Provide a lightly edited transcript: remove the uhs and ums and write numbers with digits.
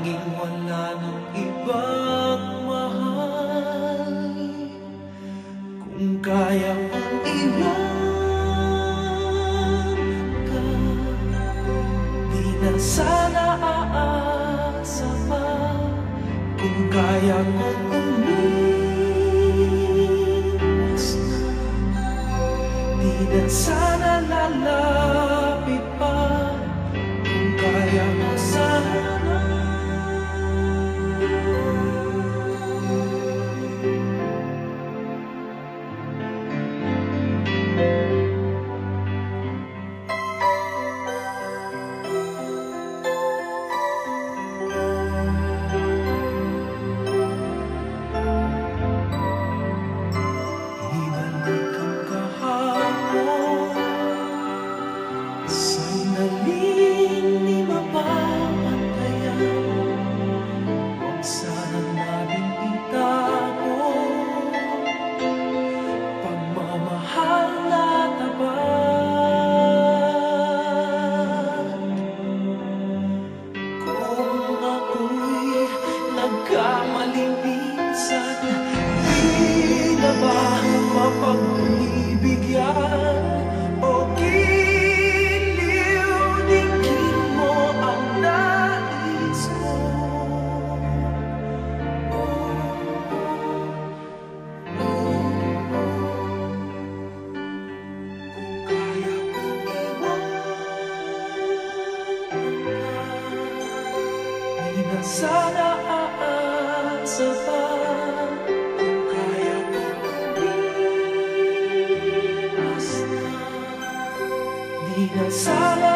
tanging wala nang ibang mahal. Kung kaya mong iwan ka, di na sana aasa pa. Kung kaya mong umiwas na, di na sana lalapit pa. Kung kaya mo sana. Nagkamaling minsan, di na ba mapagbibigyan? O giliw-dingin mo ang nais ko? Kung kaya kong iwanan ka, di na sana aasa pa. Kung kaya mong umiwas na, di na sana